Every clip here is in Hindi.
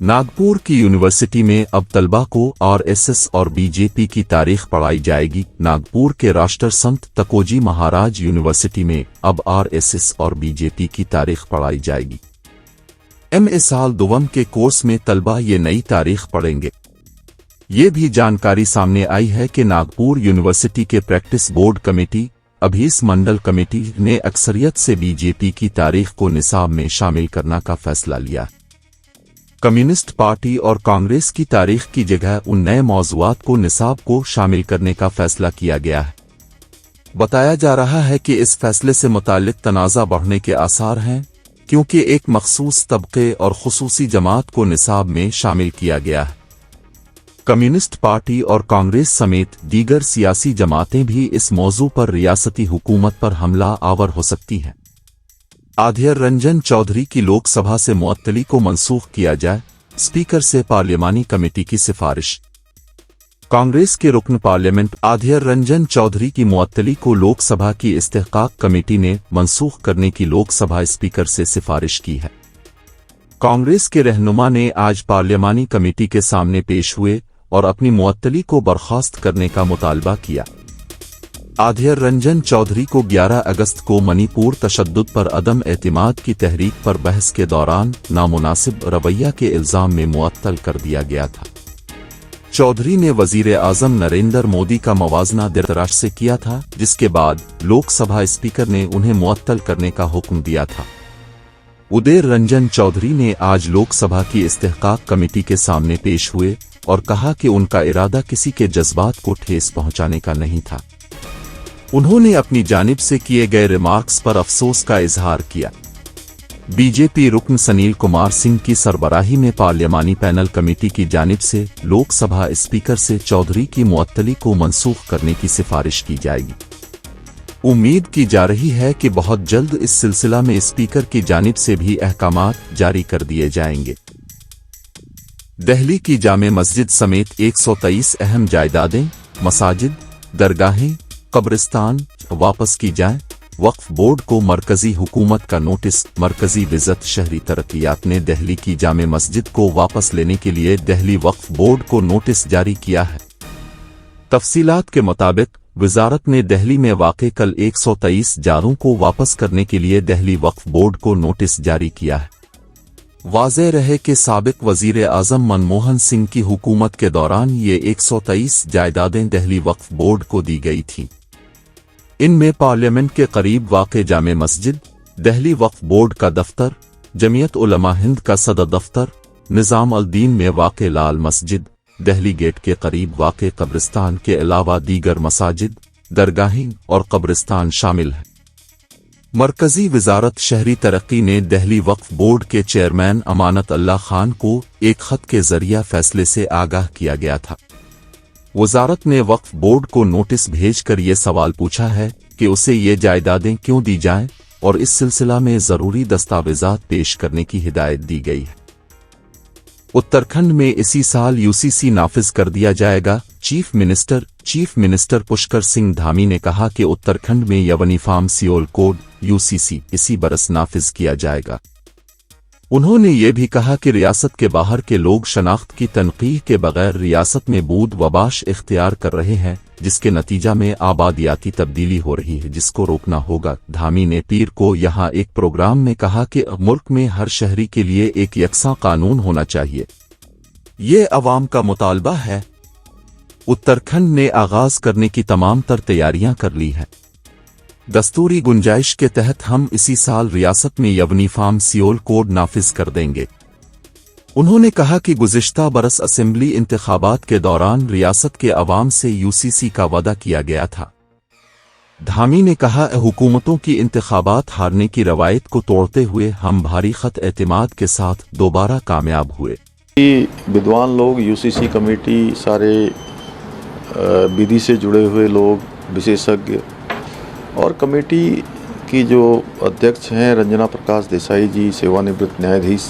नागपुर की यूनिवर्सिटी में अब तलबा को आरएसएस और बीजेपी की तारीख पढ़ाई जाएगी। नागपुर के राष्ट्रसंत तकोजी महाराज यूनिवर्सिटी में अब आरएसएस और बीजेपी की तारीख पढ़ाई जाएगी। एमए साल दोवम के कोर्स में तलबा ये नई तारीख पढ़ेंगे। ये भी जानकारी सामने आई है कि नागपुर यूनिवर्सिटी के प्रैक्टिस बोर्ड कमेटी अभीस मंडल कमेटी ने अक्सरियत से बीजेपी की तारीख को निसाब में शामिल करने का फैसला लिया। कम्युनिस्ट पार्टी और कांग्रेस की तारीख की जगह उन नए मौज़ूआत को निसाब को शामिल करने का फैसला किया गया है। बताया जा रहा है कि इस फैसले से मुताल्लिक तनाज़ा बढ़ने के आसार हैं, क्योंकि एक मखसूस तबके और खुसूसी जमात को निसाब में शामिल किया गया है। कम्युनिस्ट पार्टी और कांग्रेस समेत दीगर सियासी जमातें भी इस मौजू पर रियासती हुकूमत पर हमला आवर हो सकती हैं। अधीर रंजन चौधरी की लोकसभा से मुअत्तली को मनसूख किया जाए, स्पीकर से पार्लियामानी कमेटी की सिफारिश। कांग्रेस के रुकन पार्लियामेंट अधीर रंजन चौधरी की मुअत्तली को लोकसभा की इस्तेहकाक कमेटी ने मनसूख करने की लोकसभा स्पीकर से सिफारिश की है। कांग्रेस के रहनुमा ने आज पार्लियामानी कमेटी के सामने पेश हुए और अपनी मुअत्तली को बर्खास्त करने का मुतालबा किया। अधीर रंजन चौधरी को 11 अगस्त को मणिपुर तशद्दुद पर अदम एतमाद की तहरीक पर बहस के दौरान नामुनासिब रवैया के इल्जाम में मुअत्तल कर दिया गया था। चौधरी ने वजीर आजम नरेंद्र मोदी का मवाजना धृतराष्ट्र से किया था, जिसके बाद लोकसभा स्पीकर ने उन्हें मुअत्तल करने का हुक्म दिया था। अधीर रंजन चौधरी ने आज लोकसभा की इस्तेहकाक कमेटी के सामने पेश हुए और कहा कि उनका इरादा किसी के जज्बात को ठेस पहुंचाने का नहीं था। उन्होंने अपनी जानिब से किए गए रिमार्क्स पर अफसोस का इजहार किया। बीजेपी रुकन सनील कुमार सिंह की सरबराही में पार्लियामानी पैनल कमेटी की जानिब से लोकसभा स्पीकर से चौधरी की मुअत्तली को मनसूख करने की सिफारिश की जाएगी। उम्मीद की जा रही है कि बहुत जल्द इस सिलसिला में स्पीकर की जानिब से भी अहकामात जारी कर दिए जाएंगे। दिल्ली की जामे मस्जिद समेत 123 अहम जायदादें, मसाजिद, दरगाहें, कब्रिस्तान वापस की जाएं। वक्फ बोर्ड को मरकजी हुकूमत का नोटिस। मरकजी विज़त शहरी तरक्कियात ने दिल्ली की जामे मस्जिद को वापस लेने के लिए दिल्ली वक्फ बोर्ड को नोटिस जारी किया है। तफसीलात के मुताबिक वजारत ने दिल्ली में वाक़े कल 123 जारों को वापस करने के लिए दिल्ली वक्फ बोर्ड को नोटिस जारी किया है। वाज़ेह रहे कि साबिक वजीर आज़म मनमोहन सिंह की हुकूमत के दौरान ये 123 जायदादें दिल्ली वक्फ बोर्ड को दी गई थीं। इनमें पार्लियामेंट के करीब वाक़े जामे मस्जिद, दिल्ली वक्फ बोर्ड का दफ्तर, जमीयत उलमा हिंद का सदर दफ्तर, निज़ाम अल दीन में वाक़े लाल मस्जिद, दिल्ली गेट के करीब वाक़े कब्रिस्तान के अलावा दीगर मसाजिद, दरगाहें और कब्रिस्तान शामिल हैं। मरकजी वजारत शहरी तरक्की ने दिल्ली वक्फ बोर्ड के चेयरमैन अमानत अल्लाह खान को एक खत के जरिए फैसले से आगाह किया गया था। वजारत ने वक्फ बोर्ड को नोटिस भेजकर ये सवाल पूछा है कि उसे ये जायदादें क्यों दी जाएं और इस सिलसिला में जरूरी दस्तावेजात पेश करने की हिदायत दी गई है। उत्तराखंड में इसी साल यूसीसी नाफिज कर दिया जाएगा। चीफ मिनिस्टर पुष्कर सिंह धामी ने कहा कि उत्तराखंड में यूनिफॉर्म सिविल कोड यूसीसी इसी बरस नाफिज किया जाएगा। उन्होंने ये भी कहा कि रियासत के बाहर के लोग शनाख्त की तनकीह के बगैर रियासत में बूद वबाश इख्तियार कर रहे हैं, जिसके नतीजा में आबादियाती तब्दीली हो रही है, जिसको रोकना होगा। धामी ने पीर को यहाँ एक प्रोग्राम में कहा कि मुल्क में हर शहरी के लिए एक यकसा कानून होना चाहिए। ये अवाम का मुतालबा है। उत्तराखंड ने आगाज करने की तमाम तर तैयारियां कर ली हैं। दस्तूरी गुंजाइश के तहत हम इसी साल रियासत में यूनिफॉर्म सिविल कोड नाफिज कर देंगे। उन्होंने कहा कि गुज़िश्ता बरस असेंबली इंतखाबात के दौरान रियासत के अवाम से यूसीसी का वादा किया गया था। धामी ने कहा, हुकूमतों की इंतखाबात हारने की रवायत को तोड़ते हुए हम भारी खत एतमाद के साथ दोबारा कामयाब हुए। विद्वान लोग, यूसीसी कमेटी, सारे विधि से जुड़े हुए लोग, विशेषज्ञ और कमेटी की जो अध्यक्ष हैं रंजना प्रकाश देसाई जी, सेवानिवृत्त न्यायाधीश,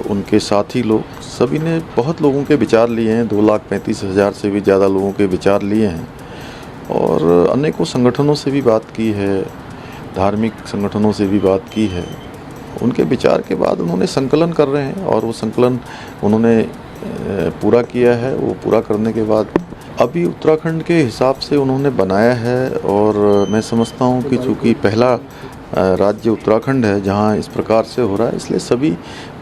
उनके साथी लोग, सभी ने बहुत लोगों के विचार लिए हैं। 2,35,000 से भी ज़्यादा लोगों के विचार लिए हैं और अनेकों संगठनों से भी बात की है, धार्मिक संगठनों से भी बात की है। उनके विचार के बाद उन्होंने संकलन कर रहे हैं और वो संकलन उन्होंने पूरा किया है। वो पूरा करने के बाद अभी उत्तराखंड के हिसाब से उन्होंने बनाया है और मैं समझता हूँ कि चूँकि पहला राज्य उत्तराखंड है जहाँ इस प्रकार से हो रहा है, इसलिए सभी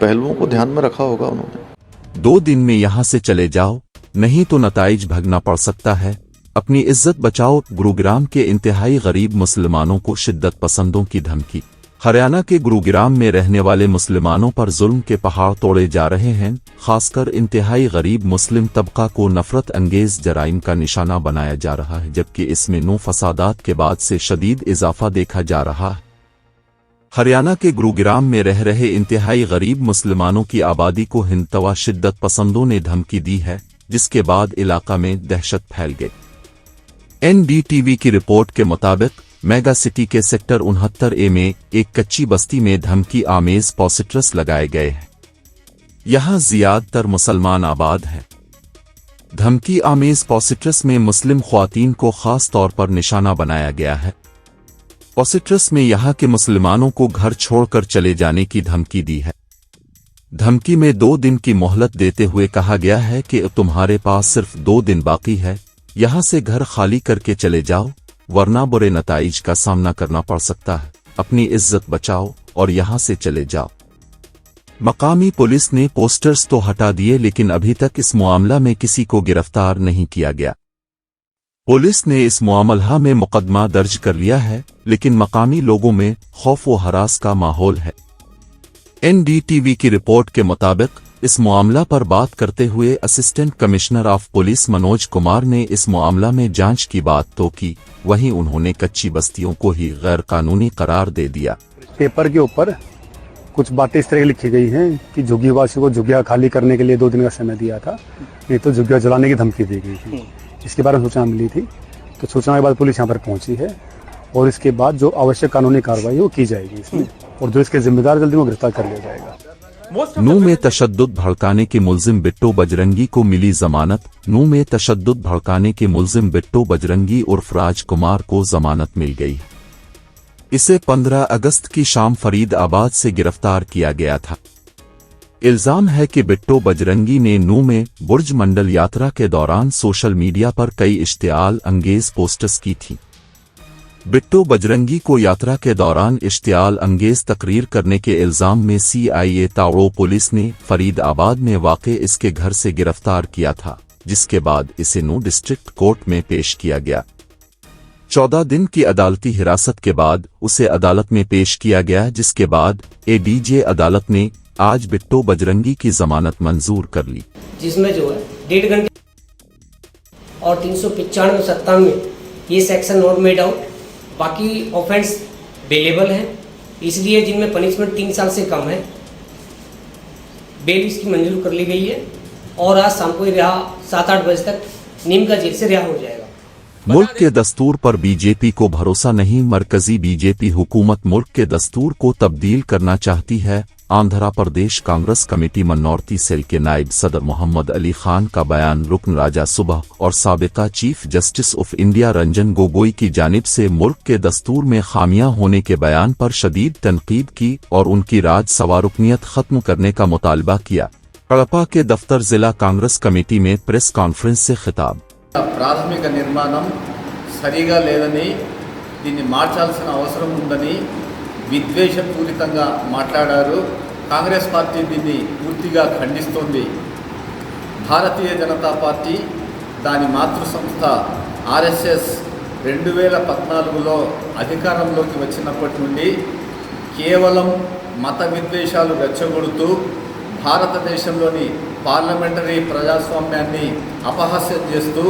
पहलुओं को ध्यान में रखा होगा उन्होंने। 2 दिन में यहाँ से चले जाओ, नहीं तो नताइज भगना पड़ सकता है। अपनी इज्जत बचाओ। गुरुग्राम के इंतहाई गरीब मुसलमानों को शिद्दत पसंदों की धमकी। हरियाणा के गुरुग्राम में रहने वाले मुसलमानों पर जुल्म के पहाड़ तोड़े जा रहे हैं। खासकर इंतहाई गरीब मुस्लिम तबका को नफरत अंगेज जराइम का निशाना बनाया जा रहा है, जबकि इसमें नौ फसादात के बाद से शदीद इजाफा देखा जा रहा है। हरियाणा के गुरुग्राम में रह रहे इंतहाई गरीब मुसलमानों की आबादी को हिंदवा शिद्दत पसंदों ने धमकी दी है, जिसके बाद इलाका में दहशत फैल गई। NDTV की रिपोर्ट के मुताबिक मेगा सिटी के सेक्टर 69A में एक कच्ची बस्ती में धमकी आमेज पोस्टर्स लगाए गए हैं। यहां ज्यादातर मुसलमान आबाद हैं। धमकी आमेज पोस्टर्स में मुस्लिम ख्वातीन को खास तौर पर निशाना बनाया गया है। पोस्टर्स में यहां के मुसलमानों को घर छोड़कर चले जाने की धमकी दी है। धमकी में 2 दिन की मोहलत देते हुए कहा गया है कि तुम्हारे पास सिर्फ 2 दिन बाकी है, यहां से घर खाली करके चले जाओ, वरना बुरे नताइज का सामना करना पड़ सकता है। अपनी इज्जत बचाओ और यहां से चले जाओ। मकामी पुलिस ने पोस्टर्स तो हटा दिए, लेकिन अभी तक इस मामला में किसी को गिरफ्तार नहीं किया गया। पुलिस ने इस मामला में मुकदमा दर्ज कर लिया है, लेकिन मकामी लोगों में खौफ व हरास का माहौल है। NDTV की रिपोर्ट के मुताबिक इस मामला पर बात करते हुए assistant commissioner of police Manoj Kumar ने इस मामला में जांच की बात तो की, वहीं उन्होंने कच्ची बस्तियों को ही गैर कानूनी करार दे दिया। पेपर के ऊपर कुछ बातें इस तरह लिखी गई हैं कि झुग्गीवासियों को झुग्गियां खाली करने के लिए 2 दिन का समय दिया था, नहीं तो झुग्गियां जलाने की धमकी दी गई थी। इसके बारे में सूचना मिली थी, तो सूचना के बाद पुलिस यहाँ पर पहुंची है और इसके बाद जो आवश्यक कानूनी कार्रवाई वो की जाएगी इसमें, और जो इसके जिम्मेदार जल्दी वो गिरफ्तार कर लिया जाएगा। नू में तशद्दुद भड़काने के मुल्जिम बिट्टो बजरंगी को मिली जमानत। नू में तशद्दुद भड़काने के मुल्जिम बिट्टो बजरंगी उर्फ राजकुमार को जमानत मिल गई। इसे 15 अगस्त की शाम फरीदाबाद से गिरफ्तार किया गया था। इल्जाम है कि बिट्टो बजरंगी ने नू में बुर्ज मंडल यात्रा के दौरान सोशल मीडिया पर कई इश्तियाल अंगेज पोस्ट्स की थी। बिट्टो बजरंगी को यात्रा के दौरान इश्तियाल अंगेज तकरीर करने के इल्जाम में CIA तावड़ो पुलिस ने फरीदाबाद में वाक़े इसके घर से गिरफ्तार किया था, जिसके बाद इसे नू डिस्ट्रिक्ट कोर्ट में पेश किया गया। 14 दिन की अदालती हिरासत के बाद उसे अदालत में पेश किया गया, जिसके बाद ADJ अदालत ने आज बिट्टो बजरंगी की जमानत मंजूर कर ली, जिसमें जो है 1.5 घंटे और 395-97 में ये सेक्शन नॉट मेड आउट। बाकी ऑफेंस बेलेबल है, इसलिए जिनमें पनिशमेंट 3 साल से कम है, बेल इसकी मंजूर कर ली गई है और आज शाम को रिहा 7-8 बजे तक नीम का जेल से रिहा हो जाएगा। मुल्क के दस्तूर पर बीजेपी को भरोसा नहीं। मरकजी बीजेपी हुकूमत मुल्क के दस्तूर को तब्दील करना चाहती है। आंध्र प्रदेश कांग्रेस कमेटी मनोरती सेल के नायब सदर मोहम्मद अली खान का बयान रुकन राजा सुबह और साबिका chief justice of India Ranjan Gogoi की जानिब से मुल्क के दस्तूर में खामियां होने के बयान पर शदीद तनकीद की और उनकी राजसभा रुकनियत खत्म करने का मुतालबा किया। कड़पा के दफ्तर जिला कांग्रेस कमेटी में प्रेस कॉन्फ्रेंस से खिताब। ప్రాథమిక నిర్మాణం సరిగా లేదని, దీన్ని మార్చాల్సిన అవసరం ఉందని విద్వేషపూరితంగా మాట్లాడారు. కాంగ్రెస్ పార్టీ దీన్ని పూర్తిగా ఖండిస్తోంది. భారతీయ జనతా పార్టీ దాని మాతృ సంస్థ RSS 2014లో అధికారంలోకి వచ్చినప్పటి నుండి కేవలం మత విద్వేషాలు రెచ్చగొడుతూ భారతదేశంలోని పార్లమెంటరీ ప్రజాస్వామ్యాన్ని అపహాస్యం చేస్తూ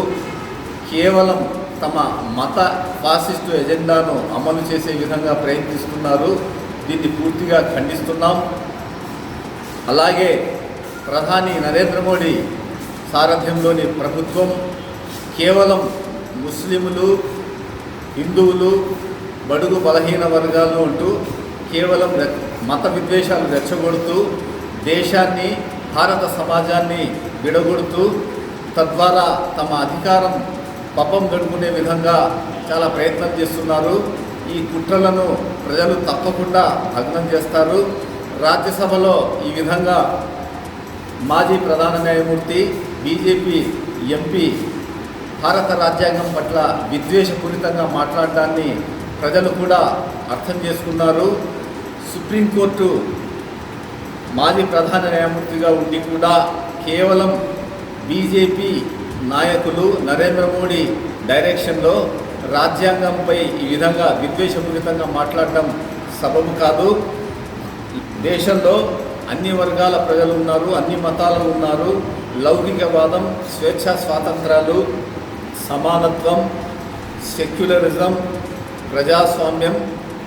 కేవలం తమ మత ఫాసిస్టు ఎజెండాను అమలు చేసే విధంగా ప్రయత్నిస్తున్నారు. దీన్ని పూర్తిగా ఖండిస్తున్నాం. అలాగే ప్రధాని నరేంద్ర మోడీ సారథ్యంలోని ప్రభుత్వం కేవలం ముస్లింలు, హిందువులు, బడుగు బలహీన వర్గాలు అంటూ కేవలం మత విద్వేషాలు రెచ్చగొడుతూ దేశాన్ని, భారత సమాజాన్ని విడగొడుతూ తద్వారా తమ అధికారం పపం గడుపునే విధంగా చాలా ప్రయత్నం చేస్తున్నారు. ఈ కుట్రలను ప్రజలు తప్పకుండా భగ్నం చేస్తారు. రాజ్యసభలో ఈ విధంగా మాజీ ప్రధాన న్యాయమూర్తి బీజేపీ ఎంపీ భారత రాజ్యాంగం పట్ల విద్వేషపూరితంగా మాట్లాడడాన్ని ప్రజలు కూడా అర్థం చేసుకున్నారు. సుప్రీంకోర్టు మాజీ ప్రధాన న్యాయమూర్తిగా ఉండి కూడా కేవలం బీజేపీ నాయకులు నరేంద్ర మోడీ డైరెక్షన్లో రాజ్యాంగంపై ఈ విధంగా విద్వేషపూరితంగా మాట్లాడడం సబబు కాదు. దేశంలో అన్ని వర్గాల ప్రజలు ఉన్నారు, అన్ని మతాలు ఉన్నారు. లౌకికవాదం, స్వేచ్ఛా స్వాతంత్రాలు, సమానత్వం, సెక్యులరిజం, ప్రజాస్వామ్యం,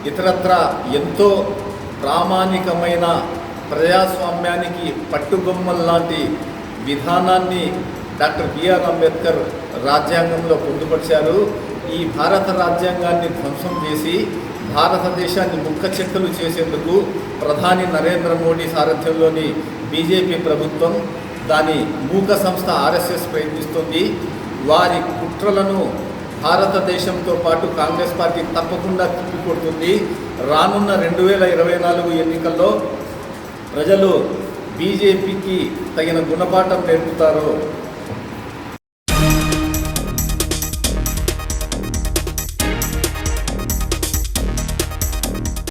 ఇతరత్ర ఎంతో ప్రామాణికమైన ప్రజాస్వామ్యానికి పట్టుబొమ్మల్లాంటి విధానాన్ని డాక్టర్ బిఆర్ అంబేద్కర్ రాజ్యాంగంలో పొందుపరిచారు. ఈ భారత రాజ్యాంగాన్ని ధ్వంసం చేసి భారతదేశాన్ని ముక్కచెక్కలు చేసేందుకు ప్రధాని నరేంద్ర మోడీ సారథ్యంలోని బీజేపీ ప్రభుత్వం, దాని మూక సంస్థ ఆర్ఎస్ఎస్ ప్రయత్నిస్తుంది. వారి కుట్రలను భారతదేశంతో పాటు కాంగ్రెస్ పార్టీ తప్పకుండా తిప్పికొడుతుంది. రానున్న 2024 ఎన్నికల్లో ప్రజలు బీజేపీకి తగిన గుణపాఠం నేర్పుతారు.